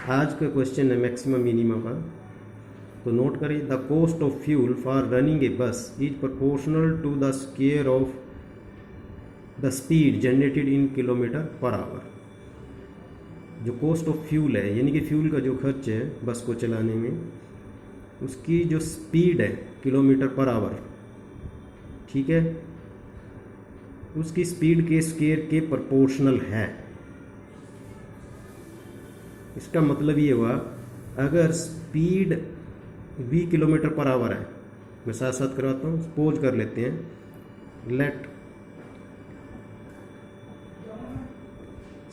आज का क्वेश्चन है मैक्सिमम मिनिमम का, तो नोट करिए। The cost of fuel for running a bus is proportional to the square of the speed generated in kilometre per hour. जो cost of fuel है, यानी कि फ्यूल का जो खर्च है बस को चलाने में, उसकी जो स्पीड है किलोमीटर पर आवर, ठीक है, उसकी स्पीड के स्क्वायर के प्रोपोर्शनल है। इसका मतलब ये हुआ, अगर speed v kilometre per our है, मैं साथ साथ करवाता हूँ, सपोज कर लेते हैं, let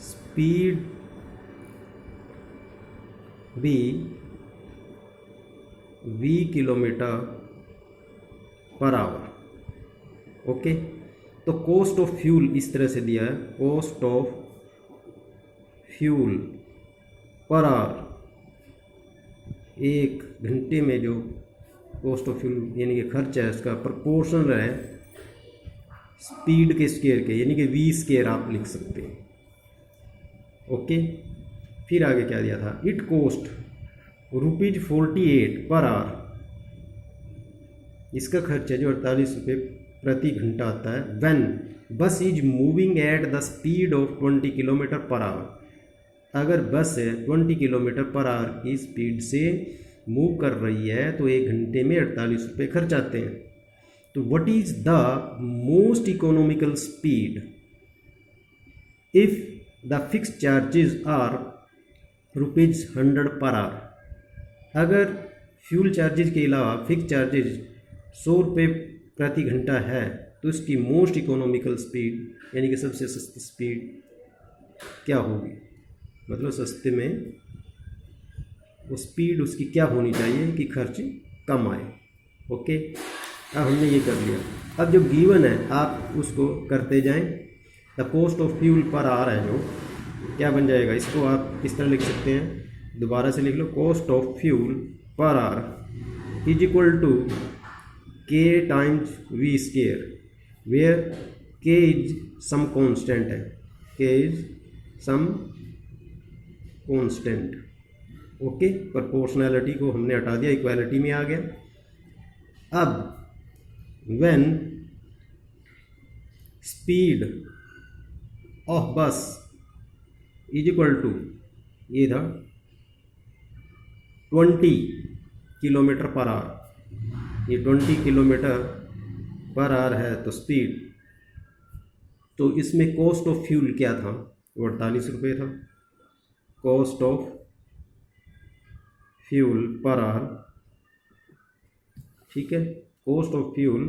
speed be v kilometre per hour. Okay, तो कॉस्ट ऑफ फ्यूल इस तरह से दिया है, cost of fuel per hour, एक घंटे में जो कॉस्ट ऑफ फ्यूल यानी कि खर्च है उसका प्रोपोर्शनल है स्पीड के स्क्वायर के, यानी कि v स्क्वायर आप लिख सकते हैं। ओके, फिर आगे क्या दिया था, इट कॉस्ट ₹48 पर आवर, इसका खर्च है जो 48 रुपये प्रति घंटा आता है। व्हेन बस is moving at the speed of 20 kilometre per our, अगर बस है 20 किलोमीटर पर आवर की स्पीड से मूव कर रही है तो एक घंटे में 48 रुपये खर्च आते हैं। तो what is the most economical speed if the fix charges are ₹100 per our, अगर फ्यूल चार्जेज के अलावा फिक्स चार्जेज 100 रुपये प्रति घंटा है तो इसकी मोस्ट इकोनॉमिकल स्पीड यानी कि सबसे सस्ती स्पीड क्या होगी, मतलब सस्ते में वो स्पीड उसकी क्या होनी चाहिए कि खर्च कम आए। ओके, अब हमने ये कर लिया। अब जो गिवन है आप उसको करते जाएं। The cost of fuel per our है जो क्या बन जाएगा, इसको आप किस तरह लिख सकते हैं, दोबारा से लिख लो, cost of fuel per hour is equal to k times v square, where k is some constant है, k is some constant. Okay, proportionality को हमने हटा दिया, इक्वालिटी में आ गया। अब when speed of bus is equal to, ये था 20 किलोमीटर पर आवर, ये 20 किलोमीटर पर आवर है तो स्पीड, तो इसमें कॉस्ट ऑफ फ्यूल क्या था, वो 48 रुपये था। Cost of fuel per hour, ठीक है, cost of fuel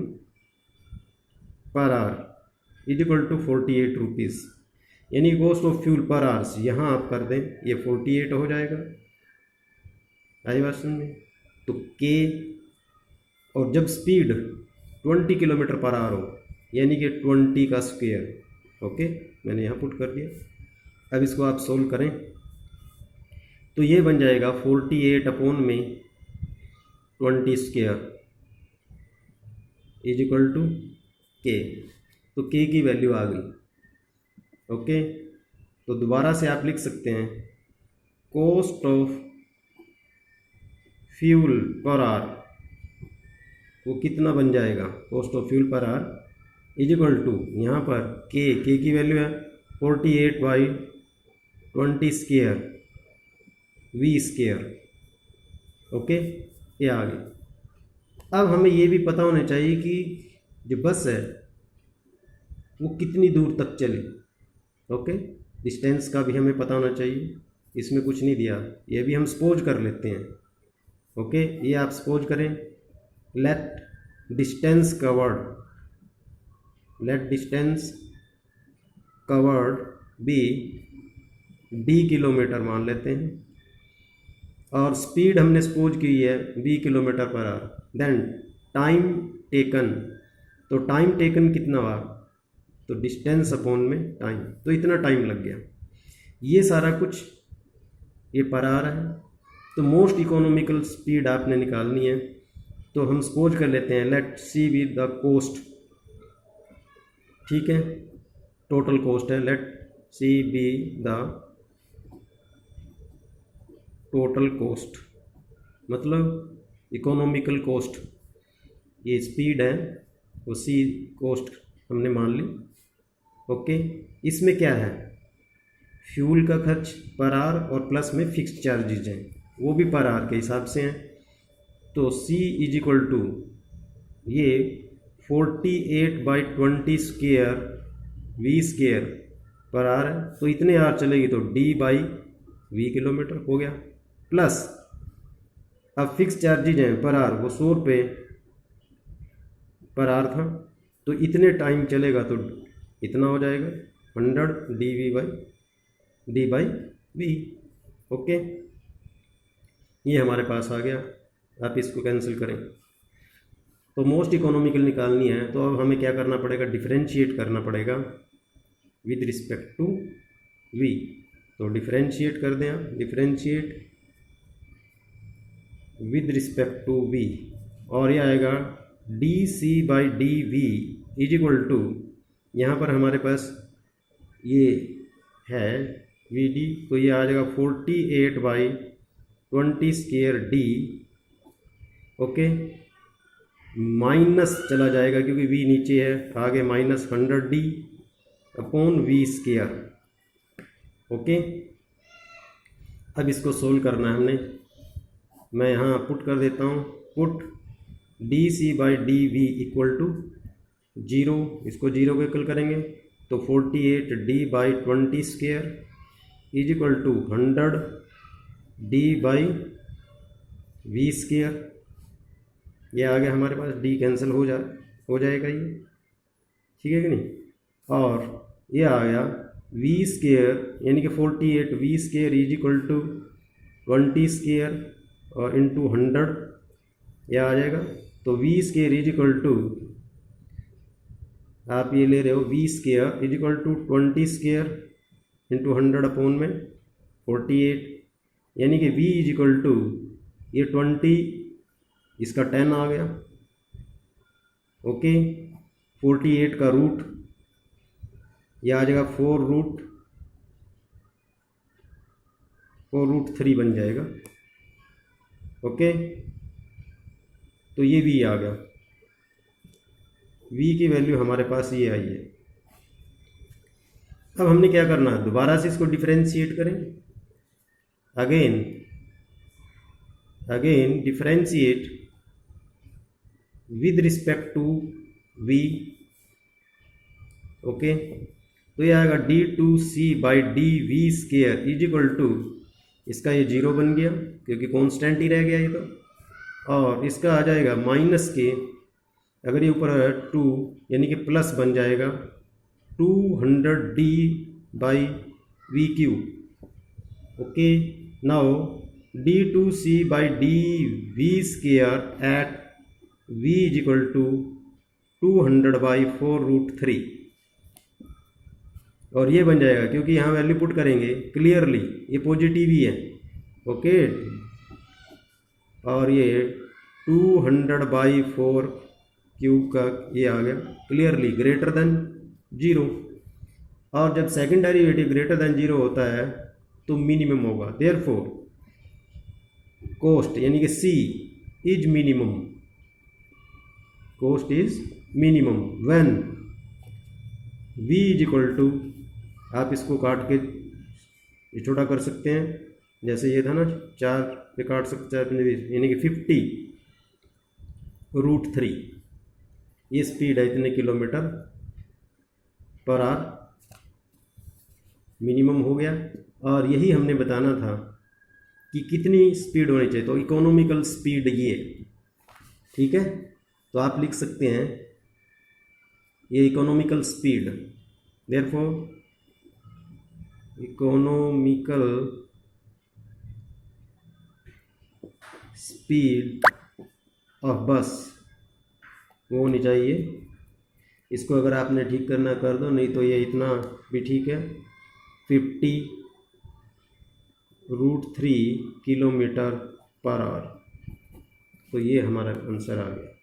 per hour is equal to 48 rupees, यानी cost of fuel per hours यहाँ आप कर दें, ये 48 हो जाएगा। आई बात समझ में, तो के, और जब स्पीड 20 किलोमीटर पर आवर हो यानी कि 20 का स्क्वायर। ओके, मैंने यहाँ पुट कर दिया। अब इसको आप सोल्व करें तो ये बन जाएगा 48 अपॉन में 20 स्क्वायर इज इक्वल टू के, तो के की वैल्यू आ गई। ओके, तो दोबारा से आप लिख सकते हैं, cost of fuel per hour वो कितना बन जाएगा, cost of fuel per hour is equal to, यहाँ पर के की वैल्यू है 48 by 20 square v square. Okay, ये आ गई। अब हमें ये भी पता होना चाहिए कि जो बस है वो कितनी दूर तक चले। ओके, डिस्टेंस का भी हमें पता होना चाहिए, इसमें कुछ नहीं दिया, ये भी हम सपोज कर लेते हैं। ओके, ये आप सपोज करें, let distance covered be d kilometre मान लेते हैं, और स्पीड हमने सपोज की है v kilometre per hour. Then time taken, तो टाइम टेकन कितना हुआ, तो डिस्टेंस अपॉन में टाइम, तो इतना टाइम लग गया। ये सारा कुछ ये पर आ रहा है, तो मोस्ट इकोनॉमिकल स्पीड आपने निकालनी है। तो हम सपोज कर लेते हैं, let C be the cost, ठीक है, टोटल कॉस्ट है, let C be the total cost, मतलब इकोनॉमिकल कॉस्ट, ये स्पीड है उसी कॉस्ट हमने मान ली। ओके, इसमें क्या है, फ्यूल का खर्च पर आवर और प्लस में फिक्स्ड चार्जेज हैं, वो भी पर आवर के हिसाब से हैं। तो C इज इक्वल टू ये 48/20 square V square per hour है, तो इतने आवर चलेगी तो D/V किलोमीटर हो गया। प्लस अब फिक्स चार्जेज हैं पर आवर, वो 100 रुपये पर आवर था, तो इतने टाइम चलेगा तो इतना हो जाएगा 100 D/V। ओके, ये हमारे पास आ गया। आप इसको कैंसिल करें तो मोस्ट इकोनॉमिकल निकालनी है, तो अब हमें क्या करना पड़ेगा, डिफरेंशिएट करना पड़ेगा विद रिस्पेक्ट टू V। तो डिफरेंशिएट कर दें आप, differentiate with respect to V, और ये आएगा dC/dV इज इक्वल टू, यहाँ पर हमारे पास ये है VD, तो ये आ जाएगा 48/20 स्क्वायर D। ओके, माइनस चला जाएगा क्योंकि V नीचे है, आगे minus 100D upon V square. Okay, अब इसको सोल्व करना है हमने, मैं यहाँ पुट कर देता हूँ, पुट dC/dV इक्वल टू 0, इसको 0 को इक्वल करेंगे तो 48D/20 square is equal to 100D/V square. ये आ गया हमारे पास, D कैंसिल हो जाएगा ये, ठीक है कि नहीं। और ये आ गया V स्क्वायर, यानी कि 48V square is equal to 20 square और इंटू 100, यह आ जाएगा। तो V square is equal to, आप ये ले रहे हो V square is equal to 20 square into 100 upon में 48, यानी कि V इज इक्वल टू ये 20, इसका 10 आ गया। ओके, 48 का रूट यह आ जाएगा 4√3 बन जाएगा। ओके, तो ये V आ गया, V की वैल्यू हमारे पास ये आई है। अब हमने क्या करना है, दोबारा से इसको डिफरेंशिएट करें, again differentiate with respect to V। Okay, तो ये आएगा D2C/dV square is equal to, इसका ये 0 बन गया क्योंकि कांस्टेंट ही रह गया ये तो, और इसका आ जाएगा माइनस के, अगर ये ऊपर है 2 यानी कि प्लस बन जाएगा 200D/V cube. Okay, now D2C/dV square at V is equal to 200/4√3, और ये बन जाएगा क्योंकि यहाँ वैल्यू पुट करेंगे क्लियरली, ये पॉजिटिव ही है। ओके, और ये 200/4 क्यूब का ये आ गया क्लियरली ग्रेटर देन 0, और जब सेकंड डेरिवेटिव ग्रेटर देन 0 होता है तो मिनिमम होगा। देयरफॉर कॉस्ट यानी कि C is minimum, cost is minimum when V is equal to, आप इसको काट के ये छोटा कर सकते हैं, जैसे ये था ना 4 पे काट सकते हैं, यानी कि 50√3 ये स्पीड है, इतने किलोमीटर पर आवर मिनिमम हो गया। और यही हमने बताना था कि कितनी स्पीड होनी चाहिए, तो इकोनॉमिकल स्पीड ये, ठीक है। तो आप लिख सकते हैं ये economical speed, therefore economical speed of बस वो होनी चाहिए। इसको अगर आपने ठीक करना कर दो, नहीं तो ये इतना भी ठीक है, 50√3 किलोमीटर पर आवर। तो ये हमारा आंसर आ गया।